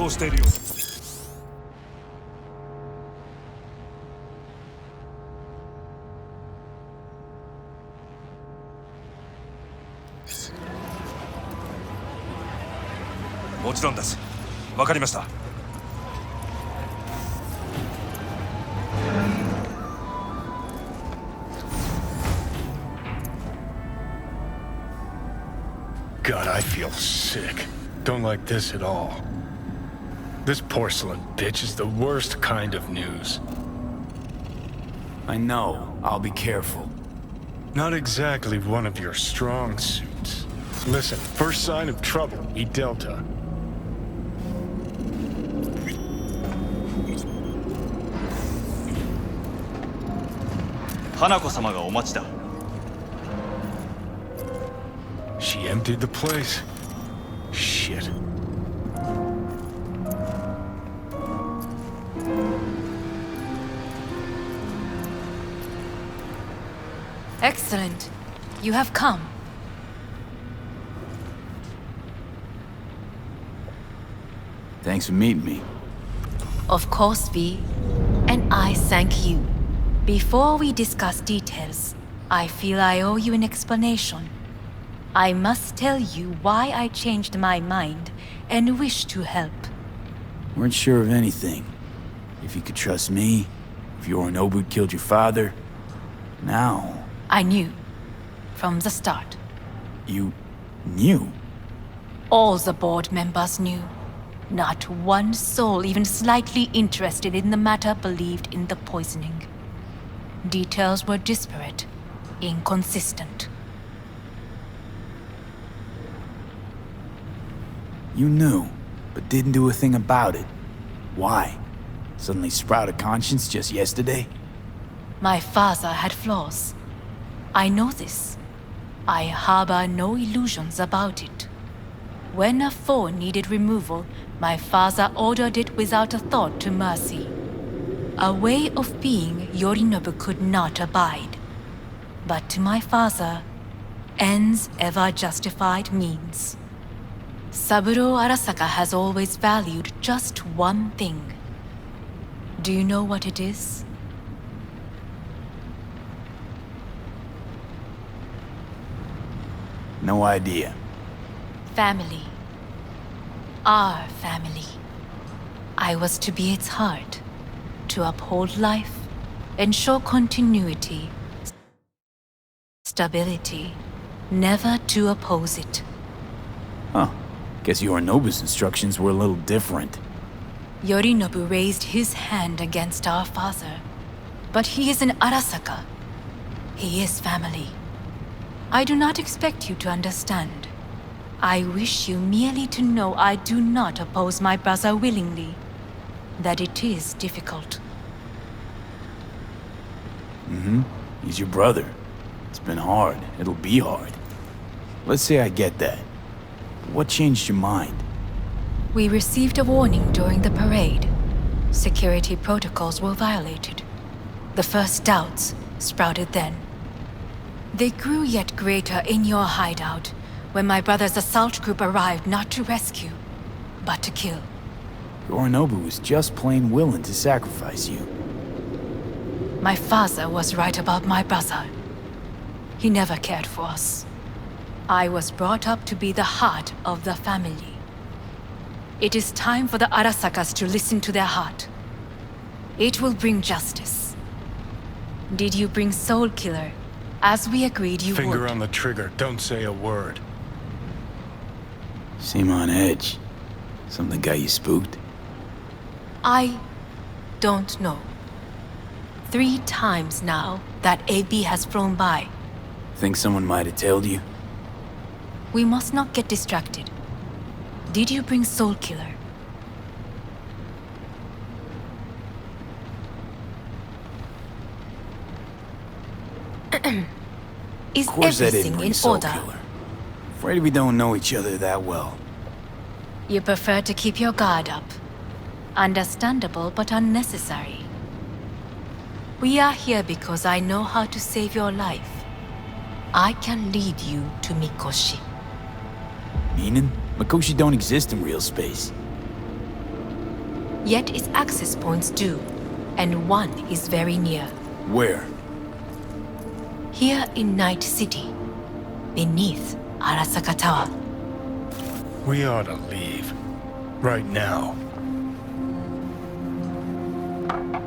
走しているようだ。もちろんです。わかりました。God, I feel sick. Don't like this at all. This porcelain bitch is the worst kind of news. I know. I'll be careful. Not exactly one of your strong suits. Listen, first sign of trouble, eat Delta. Hanako 様がお待ちだ。She emptied the place. Shit. Excellent. You have come. Thanks for meeting me. Of course, V. And I thank you. Before we discuss details, I feel I owe you an explanation. I must tell you why I changed my mind and wish to help. Weren't sure of anything. If you could trust me, if Yorinobu killed your father. Now... I knew. From the start. You... knew? All the board members knew. Not one soul even slightly interested in the matter believed in the poisoning. Details were disparate, inconsistent. You knew, but didn't do a thing about it. Why? Suddenly sprout a conscience just yesterday? My father had flaws. I know this. I harbor no illusions about it. When a foe needed removal, my father ordered it without a thought to mercy. A way of being Yorinobu could not abide. But to my father, ends ever justified means. Saburo Arasaka has always valued just one thing. Do you know what it is? No idea. Family. Our family. I was to be its heart, to uphold life, ensure continuity, stability, never to oppose it. Huh. Guess Yorinobu's instructions were a little different. Yorinobu raised his hand against our father, but he is an Arasaka. He is family. I do not expect you to understand. I wish you merely to know I do not oppose my brother willingly. That it is difficult. He's your brother. It's been hard. It'll be hard. Let's say I get that. What changed your mind? We received a warning during the parade. Security protocols were violated. The first doubts sprouted then. They grew yet greater in your hideout when my brother's assault group arrived not to rescue, but to kill. Yorinobu was just plain willing to sacrifice you. My father was right about my brother. He never cared for us. I was brought up to be the heart of the family. It is time for the Arasakas to listen to their heart. It will bring justice. Did you bring Soul Killer, as we agreed you would? Finger on the trigger, don't say a word. Seem on edge. Something got you spooked? I don't know. 3 times now that AB has flown by. Think someone might have tailed you? We must not get distracted. Did you bring Soul Killer? Is Of course I didn't everything bring in Soul order? Killer. Afraid we don't know each other that well. You prefer to keep your guard up. Understandable but unnecessary. We are here because I know how to save your life. I can lead you to Mikoshi. Meaning? Mikoshi don't exist in real space. Yet its access points do, and one is very near. Where? Here in Night City, beneath Arasaka Tower. We ought to leave. Right now.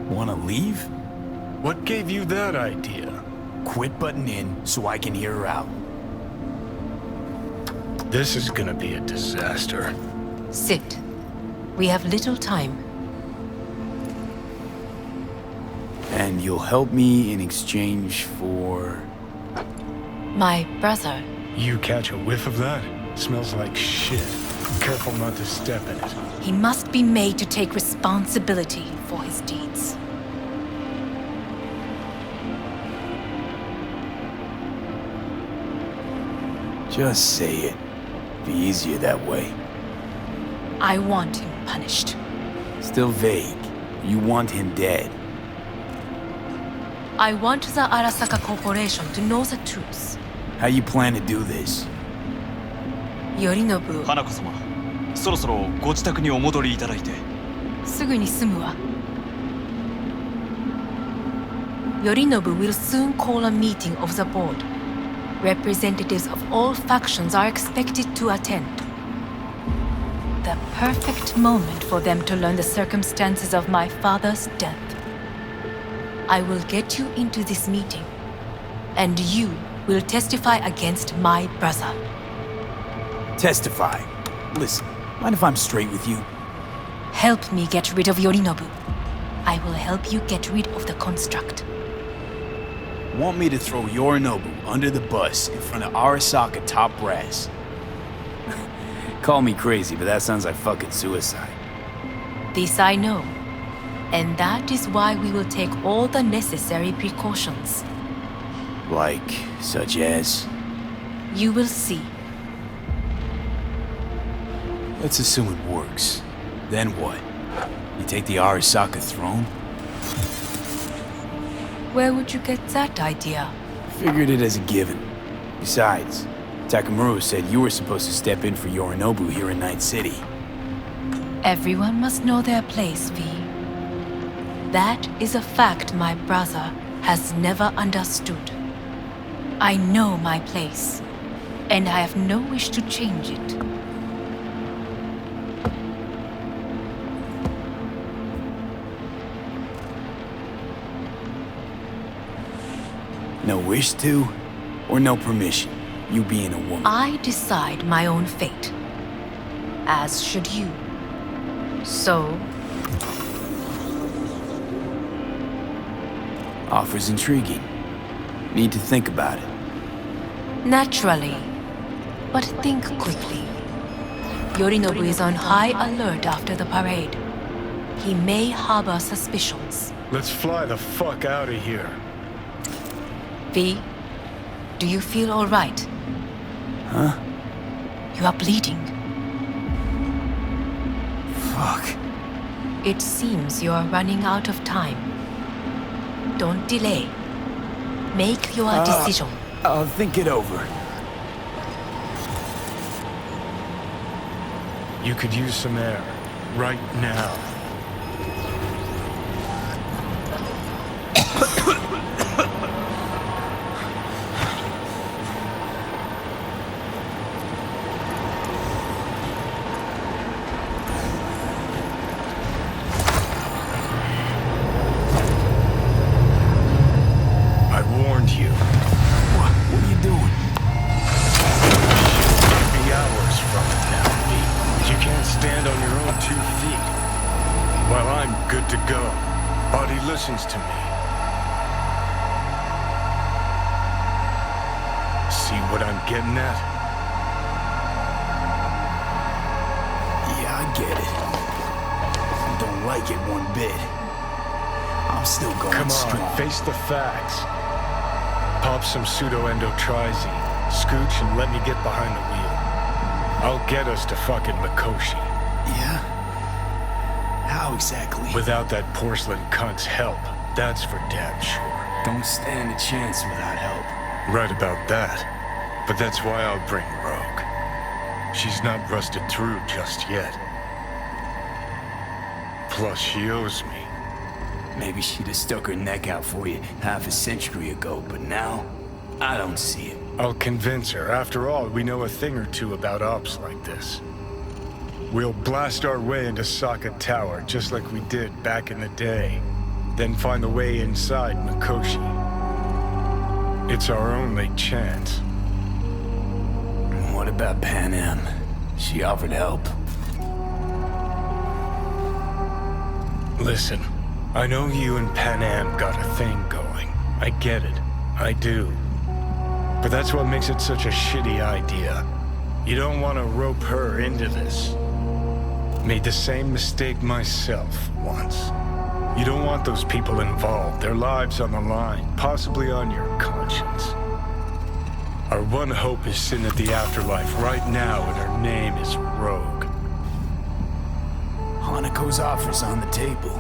Wanna leave? What gave you that idea? Quit butting in so I can hear her out. This is gonna be a disaster. Sit. We have little time. And you'll help me in exchange for... My brother. You catch a whiff of that? Smells like shit. Careful not to step in it. He must be made to take responsibility for his deeds. Just say it. Be easier that way. I want him punished. Still vague. You want him dead. I want the Arasaka Corporation to know the truth. How you plan to do this? Yorinobu, 花子様、そろそろご自宅にお戻りいただいて。すぐに済むわ。Yorinobu will soon call a meeting of the board. Representatives of all factions are expected to attend. The perfect moment for them to learn the circumstances of my father's death. I will get you into this meeting, and you will testify against my brother. Testify. Listen, mind if I'm straight with you? Help me get rid of Yorinobu. I will help you get rid of the construct. Want me to throw Yorinobu under the bus in front of Arasaka top brass? Call me crazy, but that sounds like fucking suicide. This I know. And that is why we will take all the necessary precautions. Like, such as? You will see. Let's assume it works. Then what? You take the Arasaka throne? Where would you get that idea? Figured it as a given. Besides, Takamura said you were supposed to step in for Yorinobu here in Night City. Everyone must know their place, V. That is a fact my brother has never understood. I know my place, and I have no wish to change it. No wish to, or no permission, you being a woman? I decide my own fate, as should you. So, Offer's intriguing. Need to think about it. naturally, but think quickly. Yorinobu is on high alert after the parade. He may harbor suspicions. Let's fly the fuck out of here. V, do you feel all right? Huh? You are bleeding. Fuck. It seems you are running out of time. Don't delay. Make your decision. I'll think it over. You could use some air. Right now. I warned you. What are you doing? Be hours from it now, V. You can't stand on your own 2 feet. Well, I'm good to go. Body listens to me. See what I'm getting at? Yeah, I get it. Don't like it one bit. I'm still going Come strong. on, face the facts. Pop some pseudo-endotrizine, scooch, and let me get behind the wheel. I'll get us to fucking Mikoshi. Yeah? How exactly? Without that porcelain cunt's help, that's for damn sure. Don't stand a chance without help. Right about that. But that's why I'll bring Rogue. She's not rusted through just yet. Plus, she owes me. Maybe she'd have stuck her neck out for you half a century ago, but now, I don't see it. I'll convince her. After all, we know a thing or two about ops like this. We'll blast our way into Sokka Tower, just like we did back in the day. Then find the way inside Mikoshi. It's our only chance. What about Pan Am? She offered help. Listen, I know you and Pan Am got a thing going. I get it. I do. But that's what makes it such a shitty idea. You don't want to rope her into this. Made the same mistake myself once. You don't want those people involved, their lives on the line, possibly on your conscience. Our one hope is sin at the afterlife right now, and her name is Rogue. Hanako's offer's on the table.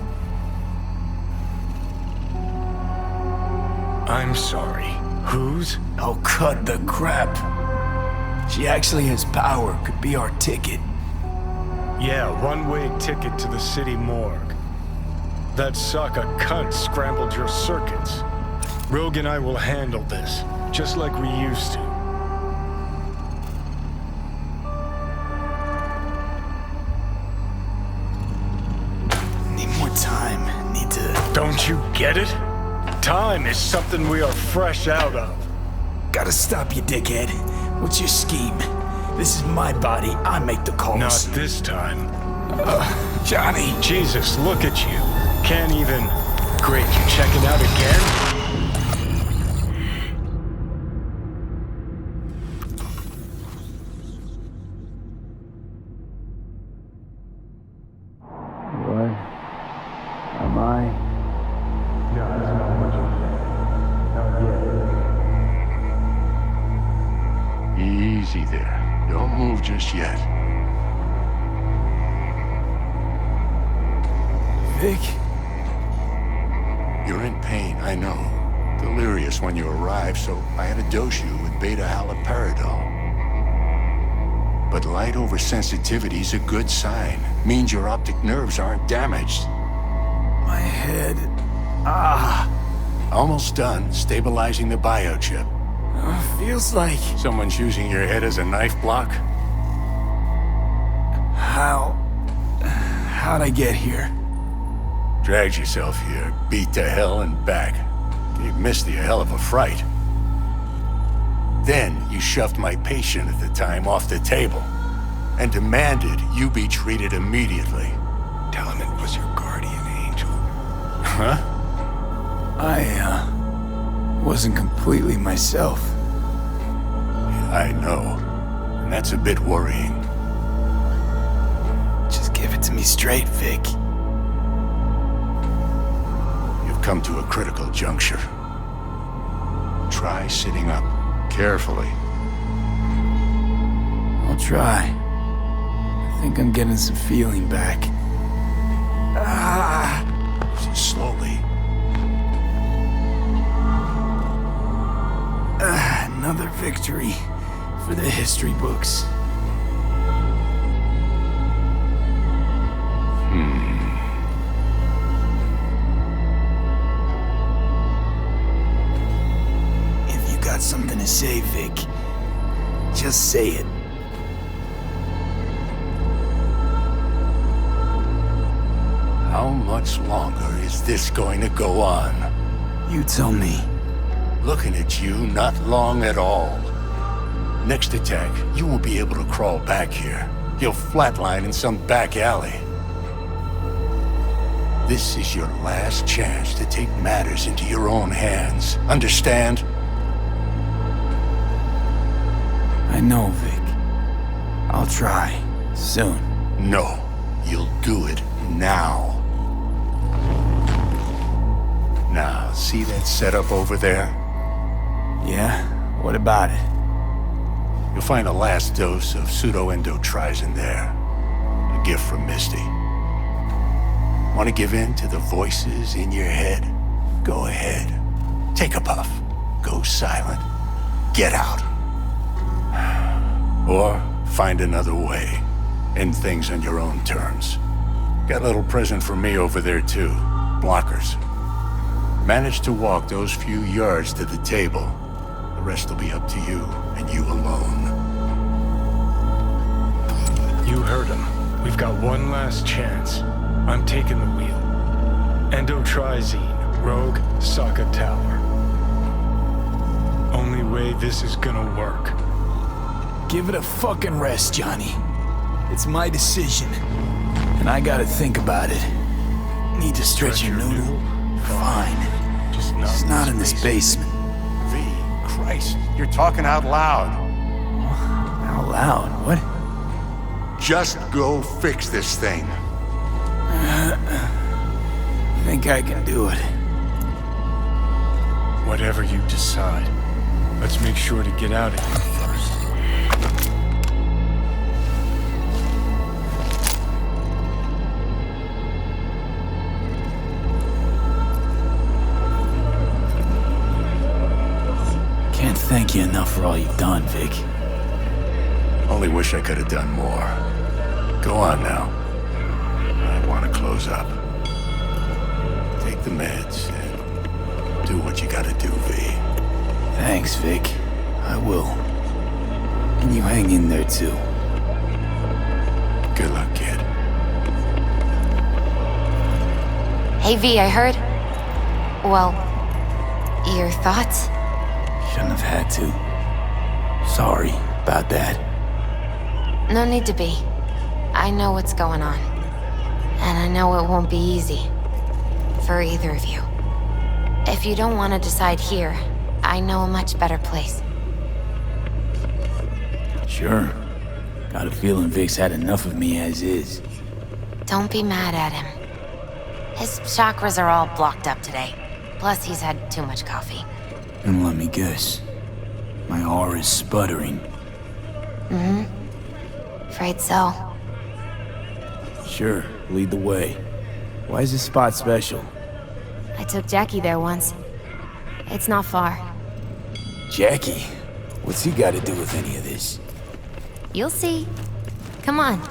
I'm sorry. Whose? Oh, cut the crap. She actually has power, could be our ticket. Yeah, one-way ticket to the city morgue. That Sokka cunt scrambled your circuits. Rogue and I will handle this, just like we used to. Need more time, need to... Don't you get it? Time is something we are fresh out of. Gotta stop you, dickhead. What's your scheme? This is my body, I make the calls. Not this time. Johnny! Jesus, look at you. Can't even... Great, you checking out again? What am I? No, that's not what you said. Not yet. Easy there. Don't move just yet. Vic? You're in pain, I know. Delirious when you arrived, so I had to dose you with beta-haloperidol. But light oversensitivity's a good sign. Means your optic nerves aren't damaged. My head... Almost done stabilizing the biochip. Feels like... Someone's using your head as a knife block? How'd I get here? Dragged yourself here, beat to hell and back. Gave Misty a hell of a fright. Then you shoved my patient at the time off the table and demanded you be treated immediately. Tell him it was your guardian angel. Huh? I wasn't completely myself. I know. And that's a bit worrying. Just give it to me straight, Vic. You've come to a critical juncture. Try sitting up. Carefully. I'll try. I think I'm getting some feeling back. Slowly. Another victory for the history books. If you got something to say, Vic, just say it. How much longer is this going to go on? You tell me. Looking at you, not long at all. Next attack, you won't be able to crawl back here. You'll flatline in some back alley. This is your last chance to take matters into your own hands. Understand? I know, Vic. I'll try. Soon. No, you'll do it now. Now, see that setup over there? Yeah? What about it? You'll find a last dose of pseudo-endotrizin there. A gift from Misty. Want to give in to the voices in your head? Go ahead. Take a puff. Go silent. Get out. Or find another way. End things on your own terms. Got a little present for me over there, too. Blockers. Managed to walk those few yards to the table. The rest will be up to you, and you alone. You heard him. We've got one last chance. I'm taking the wheel. Endotrizine, Rogue, Sokka Tower. Only way this is gonna work. Give it a fucking rest, Johnny. It's my decision. And I gotta think about it. Need to stretch your noodle? Fine. Just It's not in this basement. V, Christ, you're talking out loud. Out loud? What? Just go fix this thing. Think I can do it. Whatever you decide. Let's make sure to get out of here first. Can't thank you enough for all you've done, Vic. Only wish I could have done more. Go on now. I want to close up. Take the meds and do what you gotta do, V. Thanks, Vic. I will. And you hang in there, too. Good luck, kid. Hey V, I heard. Well, your thoughts? Shouldn't have had to. Sorry about that. No need to be. I know what's going on. And I know it won't be easy. For either of you. If you don't want to decide here, I know a much better place. Sure. Got a feeling Vic's had enough of me as is. Don't be mad at him. His chakras are all blocked up today. Plus, he's had too much coffee. And let me guess. My aura is sputtering. Afraid so. Sure, lead the way. Why is this spot special? I took Jackie there once. It's not far. Jackie? What's he got to do with any of this? You'll see. Come on.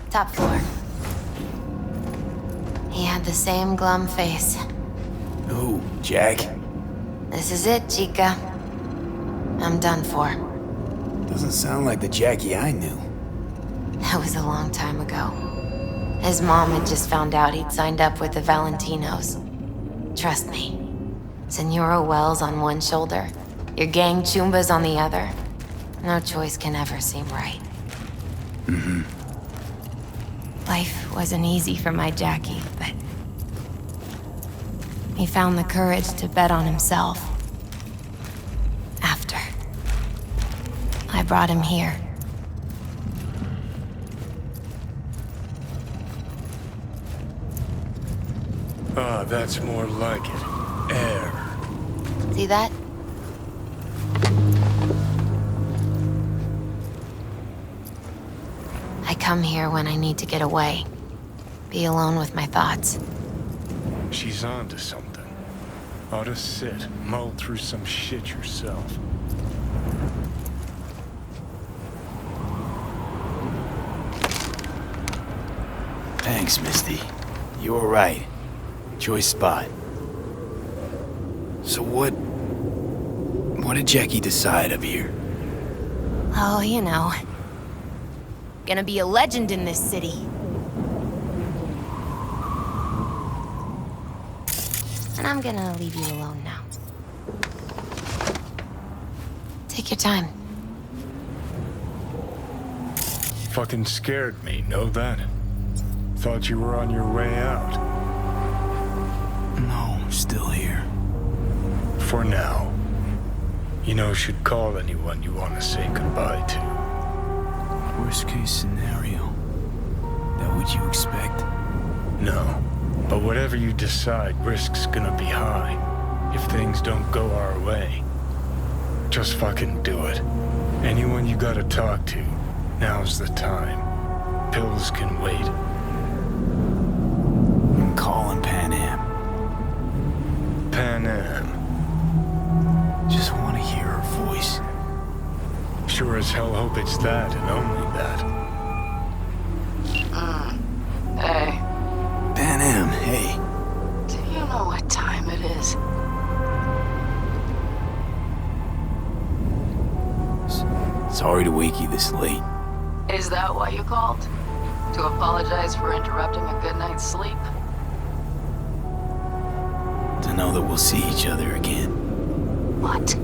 Top floor. He had the same glum face. Who, Jack? This is it, Chica. I'm done for. Doesn't sound like the Jackie I knew. That was a long time ago. His mom had just found out he'd signed up with the Valentinos. Trust me. Senora Wells on one shoulder, your gang Chumbas on the other. No choice can ever seem right. Life wasn't easy for my Jackie, but he found the courage to bet on himself. After I brought him here. Ah, that's more like it. Air. See that? I come here when I need to get away. Be alone with my thoughts. She's on to something. Ought to sit, mull through some shit yourself. Thanks, Misty. You were right. Choice spot. So what did Jackie decide up here? Oh, you know. Gonna be a legend in this city. And I'm gonna leave you alone now. Take your time. Fucking scared me, know that? Thought you were on your way out. No, I'm still here. For now. You know, should call anyone you want to say goodbye to. Worst case scenario. That what you expect? No. But whatever you decide, risk's gonna be high. If things don't go our way. Just fucking do it. Anyone you gotta talk to, now's the time. Pills can wait. I'm calling Pan Am. Pan Am. Just want to hear her voice. Sure as hell hope it's that and only that. Hey, Pan Am, hey. do you know what time it is? Sorry to wake you this late. Is that why you called? To apologize for interrupting a good night's sleep? To know that we'll see each other again. What?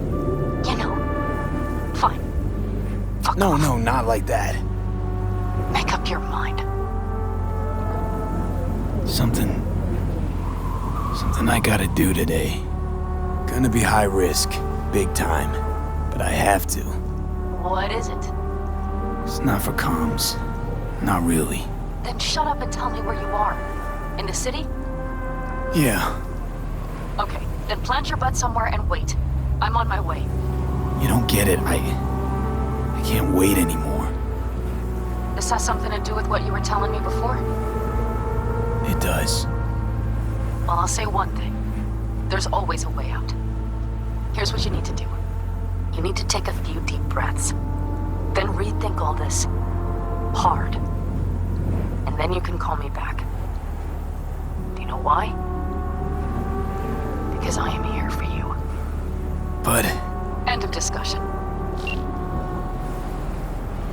You know. Fine. Fuck No, off. no, not like that. Make up your mind. Something I gotta do today. Gonna be high risk, big time, but I have to. What is it? It's not for comms. Not really. Then shut up and tell me where you are. In the city? Yeah, Okay, then plant your butt somewhere and wait. I'm on my way. you don't get it. I can't wait anymore. This has something to do with what you were telling me before? It does. Well, I'll say one thing. There's always a way out. Here's what you need to do. You need to take a few deep breaths. Then rethink all this. Hard. And then you can call me back. Do you know why? Because I am here for you. But End of discussion.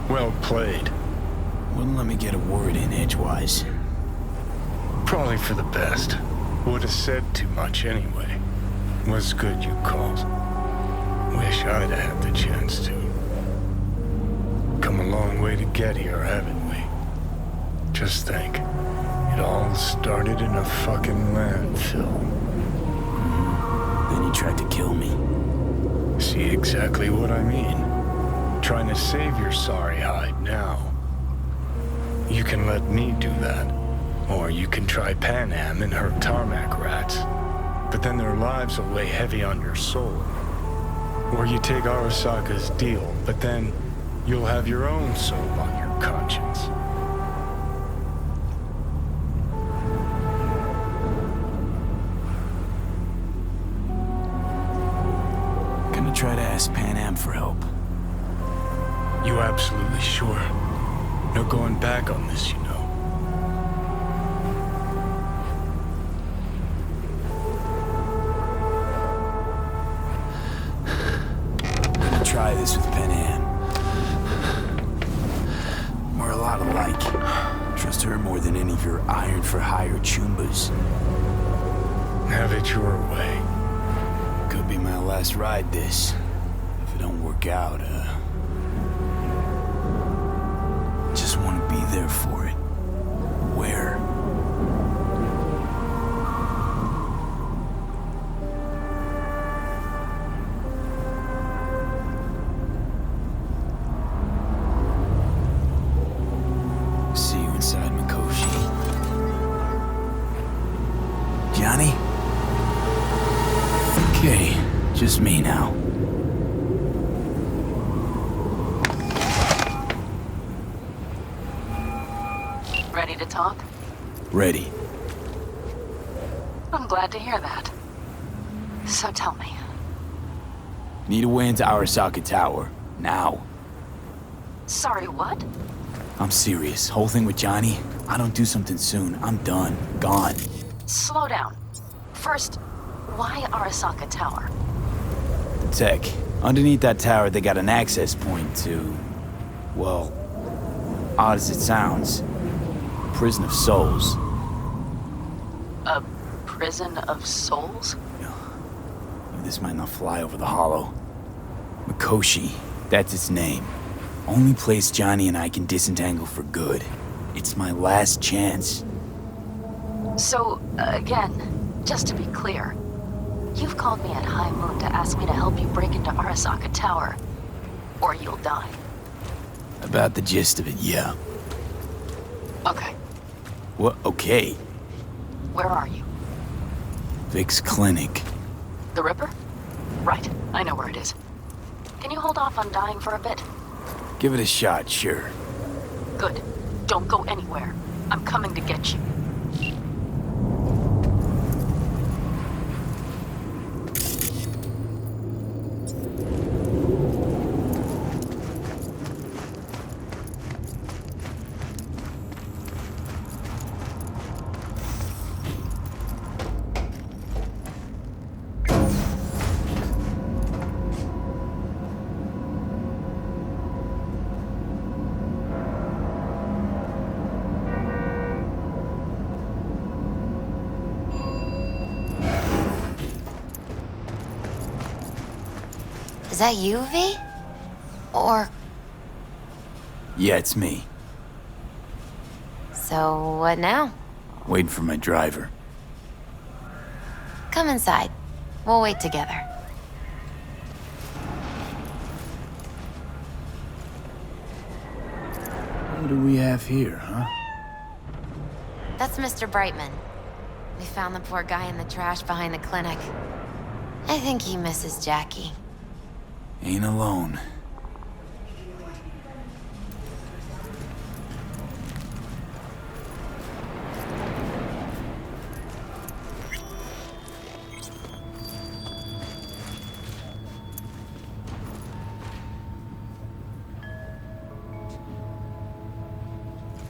Well played. wouldn't let me get a word in edgewise. Probably for the best. Would have said too much anyway. Was good you called. Wish I'd have had the chance to. Come a long way to get here, haven't we? Just think. It all started in a fucking landfill. Then you tried to kill me. See exactly what I mean? Trying to save your sorry hide now. You can let me do that. Or you can try Pan Am and her tarmac rats. But then their lives will weigh heavy on your soul. Or you take Arasaka's deal, but then you'll have your own soul on your conscience. Gonna try to ask Pan Am for help. You absolutely sure? No going back on this, you know. Gonna try this with Pan Am. We're a lot alike. Trust her more than any of your iron-for-hire chumbas. Have it your way. Could be my last ride this. If it don't work out, just want to be there for it. Where? See you inside Mikoshi. Johnny? Okay, just me now. Ready to talk? Ready. I'm glad to hear that. So tell me. Need a way into Arasaka Tower. Now. Sorry, what? I'm serious. Whole thing with Johnny, I don't do something soon, I'm done. Gone. Slow down. First, why Arasaka Tower? The tech. Underneath that tower, they got an access point to... well, odd as it sounds, Prison of Souls. A prison of souls? This might not fly over the hollow. Mikoshi, that's its name. Only place Johnny and I can disentangle for good. It's my last chance. So, again, just to be clear, you've called me at high moon to ask me to help you break into Arasaka Tower, or you'll die. About the gist of it, yeah. Okay, What? Okay. where are you? Vic's clinic. The Ripper? Right, I know where it is. Can you hold off on dying for a bit? Give it a shot, sure. Good. Don't go anywhere. I'm coming to get you. Is that you, V? Or... Yeah, it's me. So, what now? Waiting for my driver. Come inside. We'll wait together. What do we have here, huh? That's Mr. Brightman. We found the poor guy in the trash behind the clinic. I think he misses Jackie. Ain't alone.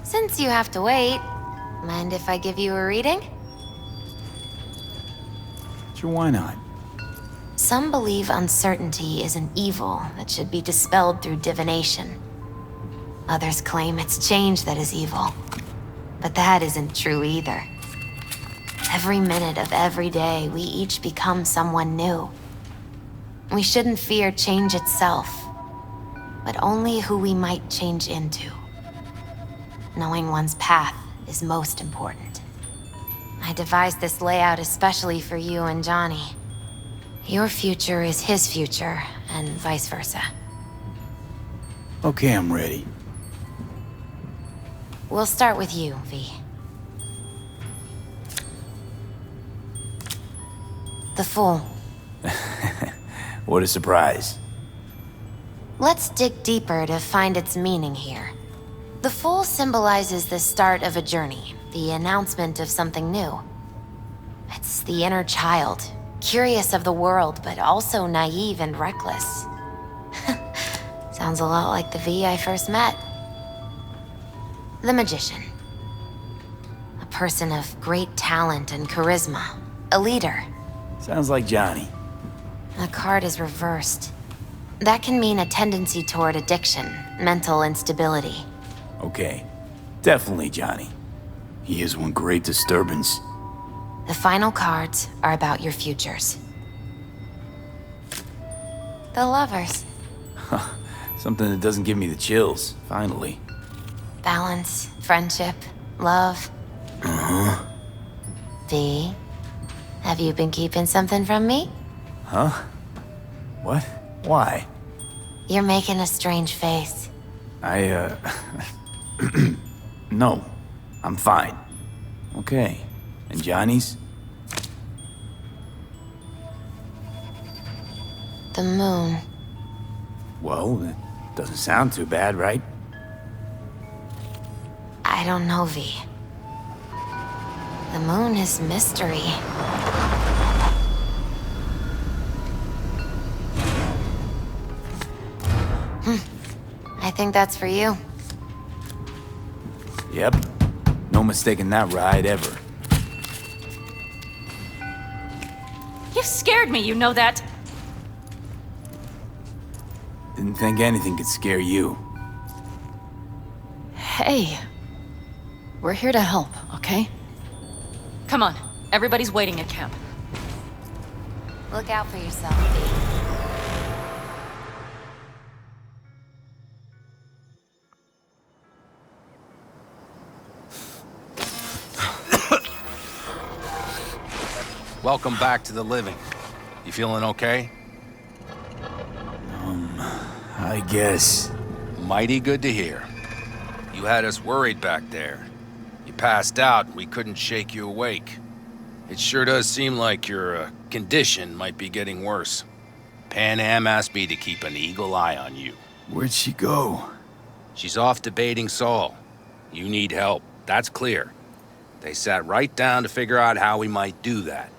Since you have to wait, mind if I give you a reading? Sure, why not? Some believe uncertainty is an evil that should be dispelled through divination. Others claim it's change that is evil. But that isn't true either. Every minute of every day, we each become someone new. We shouldn't fear change itself, but only who we might change into. Knowing one's path is most important. I devised this layout especially for you and Johnny. Your future is his future, and vice versa. Okay, I'm ready. We'll start with you, V. The Fool. What a surprise. Let's dig deeper to find its meaning here. The Fool symbolizes the start of a journey, the announcement of something new. It's the inner child, curious of the world, but also naive and reckless. Sounds a lot like the V I first met. The Magician. A person of great talent and charisma. A leader. Sounds like Johnny. The card is reversed. That can mean a tendency toward addiction, mental instability. Okay, definitely Johnny. He is one great disturbance. The final cards are about your futures. The Lovers. Something that doesn't give me the chills, finally. Balance, friendship, love. Uh-huh. V, have you been keeping something from me? Huh? What? Why? You're making a strange face. No, I'm fine. Okay, and Johnny's? The moon. Well, that doesn't sound too bad, right? I don't know, V. The moon is mystery. I think that's for you. Yep. No mistaking that ride ever. You scared me, you know that? Didn't think anything could scare you. Hey. We're here to help, okay? Come on, everybody's waiting at camp. Look out for yourself, V. Welcome back to the living. You feeling okay? I guess. Mighty good to hear. You had us worried back there. You passed out and we couldn't shake you awake. It sure does seem like your condition might be getting worse. Pan Am asked me to keep an eagle eye on you. Where'd she go? She's off debating Saul. You need help, that's clear. They sat right down to figure out how we might do that.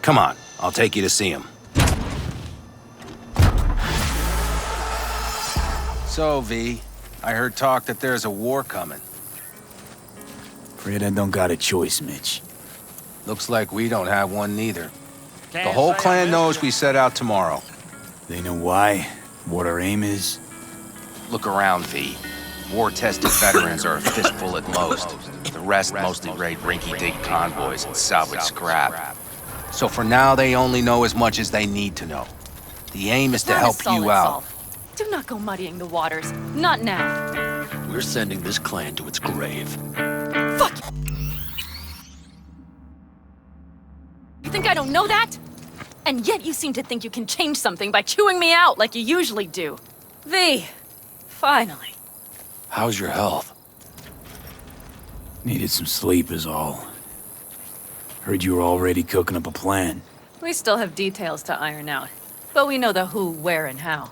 Come on, I'll take you to see him. So, V, I heard talk that there's a war coming. Afraid I don't got a choice, Mitch. Looks like we don't have one neither. The whole clan knows we set out tomorrow. They know why? What our aim is? Look around, V. War-tested veterans are a fistful at most. The rest mostly raid rinky-dink convoys and salvage scrap. So for now, they only know as much as they need to know. The aim is to help you out. Do not go muddying the waters. Not now. We're sending this clan to its grave. Fuck! You think I don't know that? And yet you seem to think you can change something by chewing me out like you usually do. V, finally. How's your health? Needed some sleep is all. Heard you were already cooking up a plan. We still have details to iron out, but we know the who, where, and how.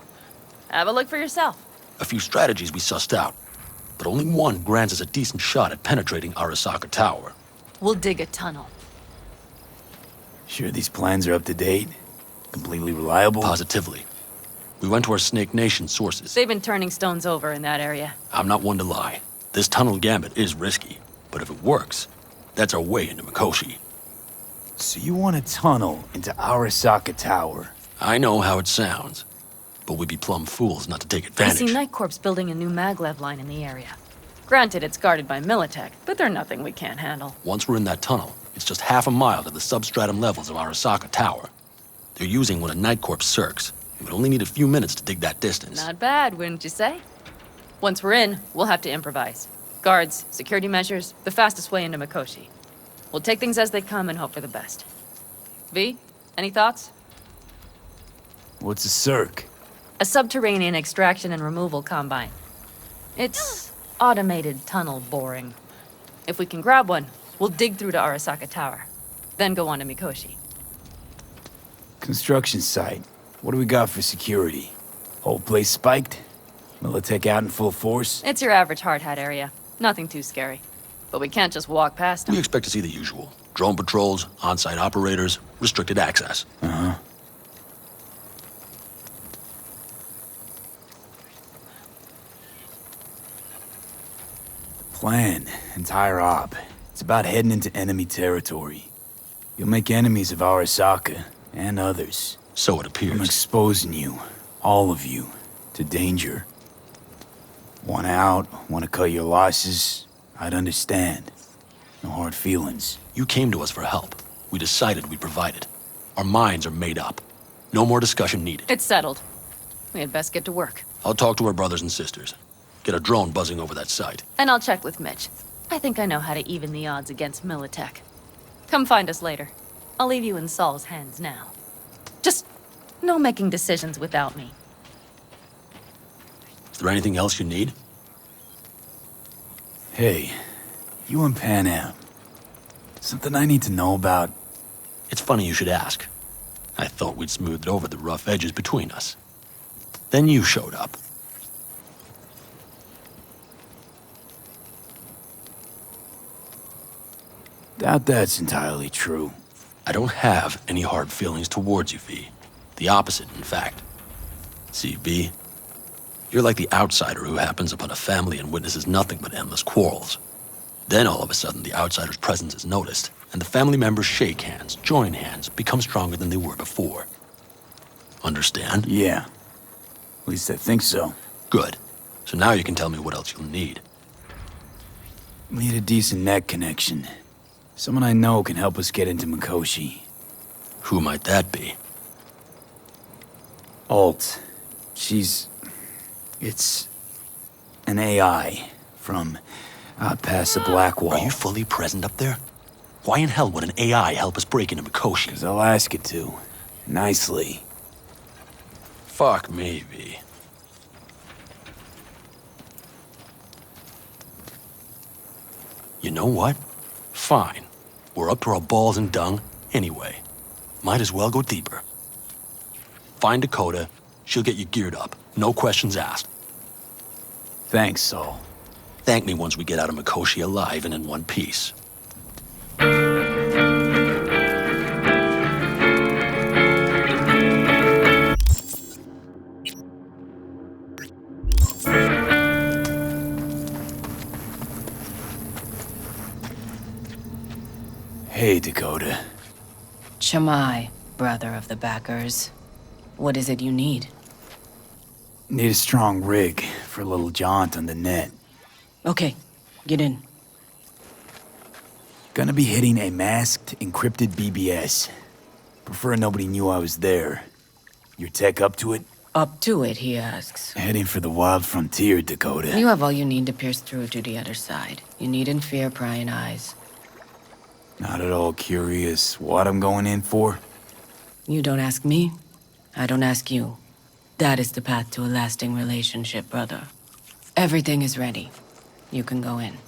Have a look for yourself. A few strategies we sussed out, but only one grants us a decent shot at penetrating Arasaka Tower. We'll dig a tunnel. Sure these plans are up to date? Completely reliable? Positively. We went to our Snake Nation sources. They've been turning stones over in that area. I'm not one to lie. This tunnel gambit is risky, but if it works, that's our way into Mikoshi. So you want a tunnel into Arasaka Tower? I know how it sounds, but we'd be plumb fools not to take I advantage. see Night Corps building a new maglev line in the area. Granted, it's guarded by Militech, but they're nothing we can't handle. Once we're in that tunnel, it's just half a mile to the substratum levels of Arasaka Tower. They're using one of Night Corps circs. We would only need a few minutes to dig that distance. Not bad, wouldn't you say? Once we're in, we'll have to improvise. Guards, security measures, the fastest way into Mikoshi. We'll take things as they come and hope for the best. V, any thoughts? What's a circ? A subterranean extraction and removal combine. It's automated tunnel boring. If we can grab one, we'll dig through to Arasaka Tower, then go on to Mikoshi. Construction site. What do we got for security? Whole place spiked? Militech out in full force? It's your average hard hat area. Nothing too scary. But we can't just walk past them. We expect to see the usual. Drone patrols, on-site operators, restricted access. Uh-huh. Plan, entire op. It's about heading into enemy territory. You'll make enemies of Arasaka, and others. So it appears. I'm exposing you, all of you, to danger. Want out, want to cut your losses, I'd understand. No hard feelings. You came to us for help. We decided we'd provide it. Our minds are made up. No more discussion needed. It's settled. We had best get to work. I'll talk to our brothers and sisters. Get a drone buzzing over that site. And I'll check with Mitch. I think I know how to even the odds against Militech. Come find us later. I'll leave you in Saul's hands now. Just no making decisions without me. Is there anything else you need? Hey, you and Pan Am. Something I need to know about? It's funny you should ask. I thought we'd smoothed over the rough edges between us. Then you showed up. Doubt that's entirely true. I don't have any hard feelings towards you, V. The opposite, in fact. See, V, you're like the outsider who happens upon a family and witnesses nothing but endless quarrels. Then all of a sudden the outsider's presence is noticed, and the family members shake hands, join hands, become stronger than they were before. Understand? Yeah. At least I think so. Good. So now you can tell me what else you'll need. Need a decent net connection. Someone I know can help us get into Mikoshi. Who might that be? Alt. It's an AI from past the Black Wall. Are you fully present up there? Why in hell would an AI help us break into Mikoshi? 'Cause I'll ask it to. Nicely. Fuck me, V. You know what? Fine. We're up to our balls in dung anyway. Might as well go deeper. Find Dakota. She'll get you geared up. No questions asked. Thanks, Saul. Thank me once we get out of Mikoshi alive and in one piece. Hey, Dakota. Chamai, brother of the backers. What is it you need? Need a strong rig for a little jaunt on the net. Okay, get in. Gonna be hitting a masked, encrypted BBS. Prefer nobody knew I was there. Your tech up to it? Up to it, he asks. Heading for the wild frontier, Dakota. You have all you need to pierce through to the other side. You needn't fear prying eyes. Not at all curious what I'm going in for? You don't ask me, I don't ask you. That is the path to a lasting relationship, brother. Everything is ready. You can go in.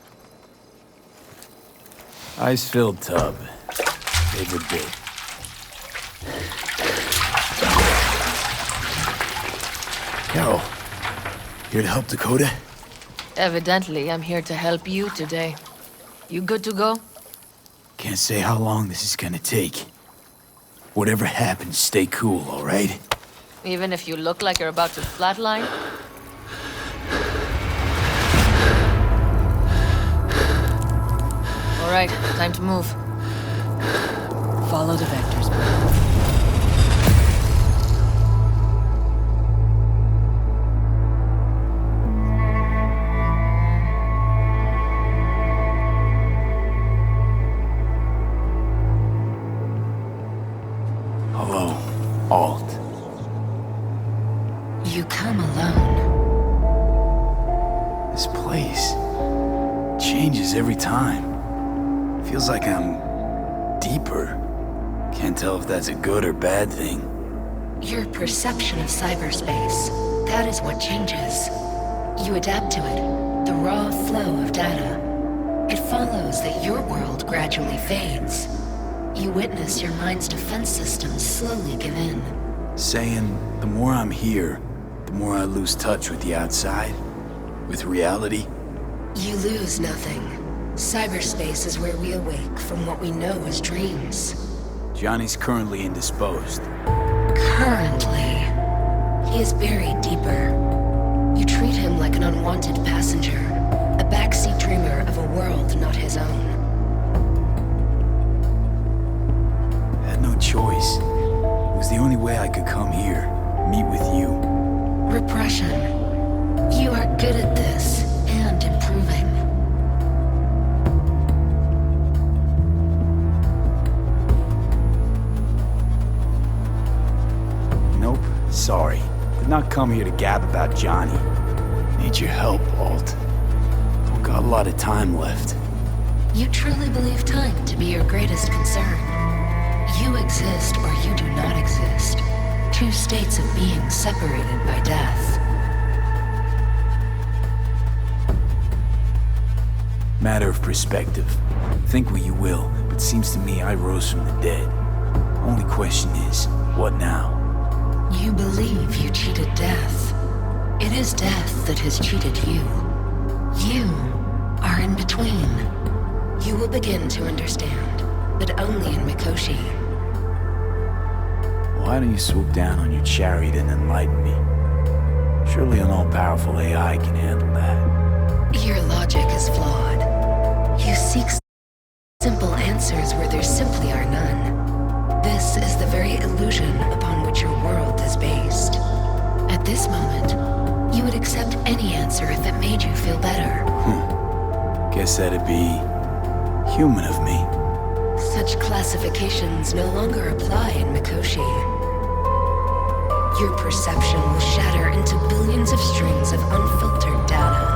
Ice-filled tub. Favorite bit. Carol, here to help Dakota? Evidently, I'm here to help you today. You good to go? Can't say how long this is gonna take. Whatever happens, stay cool, all right? Even if you look like you're about to flatline? All right, time to move. Follow the vectors, brother. Hello, Alt. You come alone. This place changes every time. Feels like I'm deeper. Can't tell if that's a good or bad thing. Your perception of cyberspace, that is what changes. You adapt to it, the raw flow of data. It follows that your world gradually fades. You witness your mind's defense systems slowly give in. Saying the more I'm here, the more I lose touch with the outside, with reality. You lose nothing. Cyberspace is where we awake from what we know as dreams. Johnny's currently indisposed. Currently, he is buried deeper. You treat him like an unwanted passenger, a backseat dreamer of a world not his own. Had no choice. It was the only way I could come here, meet with you. Repression. You are good at this, and improving. Nope, sorry. Did not come here to gab about Johnny. Need your help, Alt. Don't got a lot of time left. You truly believe time to be your greatest concern. You exist or you do not exist. Two states of being separated by death. Matter of perspective. Think what you will, but seems to me I rose from the dead. Only question is, what now? You believe you cheated death. It is death that has cheated you. You are in between. You will begin to understand, but only in Mikoshi. Why don't you swoop down on your chariot and enlighten me? Surely an all-powerful AI can handle that. Your logic is flawed. You seek simple answers where there simply are none. This is the very illusion upon which your world is based. At this moment, you would accept any answer if it made you feel better. Guess that'd be human of me. Such classifications no longer apply in Mikoshi. Your perception will shatter into billions of strings of unfiltered data.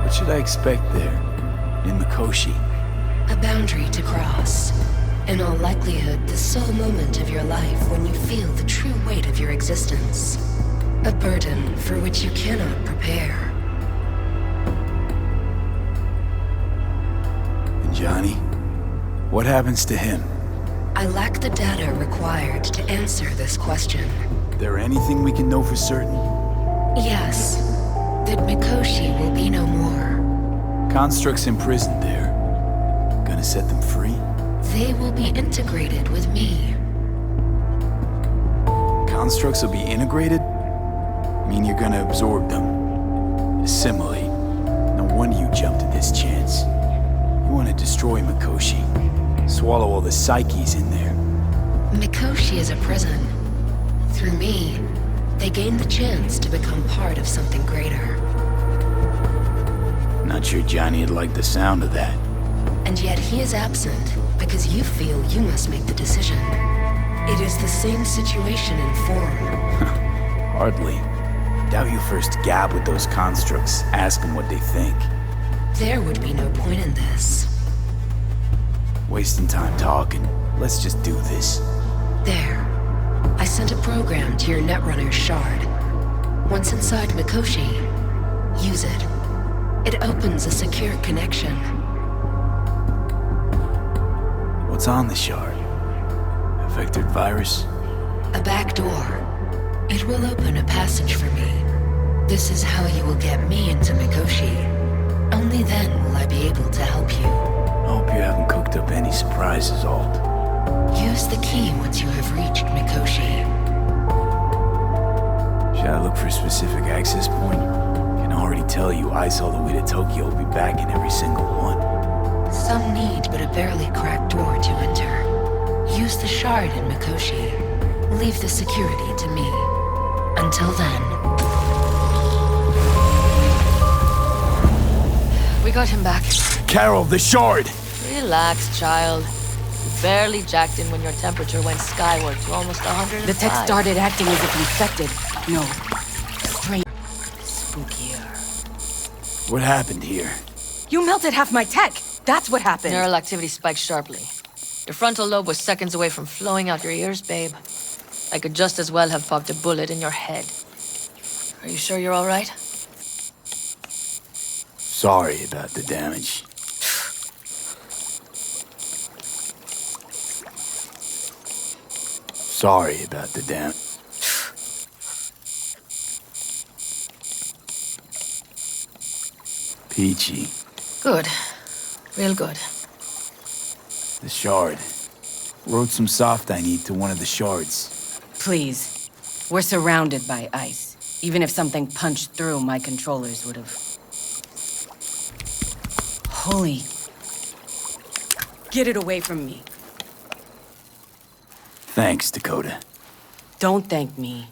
What should I expect there, in Mikoshi? A boundary to cross. In all likelihood, the sole moment of your life when you feel the true weight of your existence. A burden for which you cannot prepare. And Johnny? What happens to him? I lack the data required to answer this question. There anything we can know for certain? Yes, that Mikoshi will be no more. Constructs imprisoned there. Gonna set them free? They will be integrated with me. Constructs will be integrated? I mean, you're gonna absorb them. Assimilate. No wonder you jumped at this chance. You want to destroy Mikoshi. Swallow all the psyches in there. Mikoshi is a prison. Through me, they gain the chance to become part of something greater. Not sure Johnny'd like the sound of that. And yet he is absent because you feel you must make the decision. It is the same situation in form. Hardly. Doubt you first gab with those constructs, ask them what they think. There would be no point in this. Wasting time talking. Let's just do this. There. I sent a program to your Netrunner's shard. Once inside Mikoshi, use it. It opens a secure connection. What's on the shard? A vectored virus? A back door. It will open a passage for me. This is how you will get me into Mikoshi. Only then will I be able to help you. I hope you haven't cooked up any surprises, Alt. Use the key once you have reached Mikoshi. Should I look for a specific access point? Can already tell you I saw the way to Tokyo will be back in every single one. Some need but a barely cracked door to enter. Use the shard in Mikoshi. Leave the security to me. Until then. We got him back. Carol, the shard! Relax, child. You barely jacked in when your temperature went skyward to almost 105. The tech started acting as if infected. No. Strange. Spookier. What happened here? You melted half my tech! That's what happened! Neural activity spiked sharply. Your frontal lobe was seconds away from flowing out your ears, babe. I could just as well have popped a bullet in your head. Are you sure you're all right? Sorry about the damage. Sorry about the damage. Peachy. Good. Real good. The shard. Wrote some soft I need to one of the shards. Please. We're surrounded by ice. Even if something punched through, my controllers would have... Holy... Get it away from me. Thanks, Dakota. Don't thank me.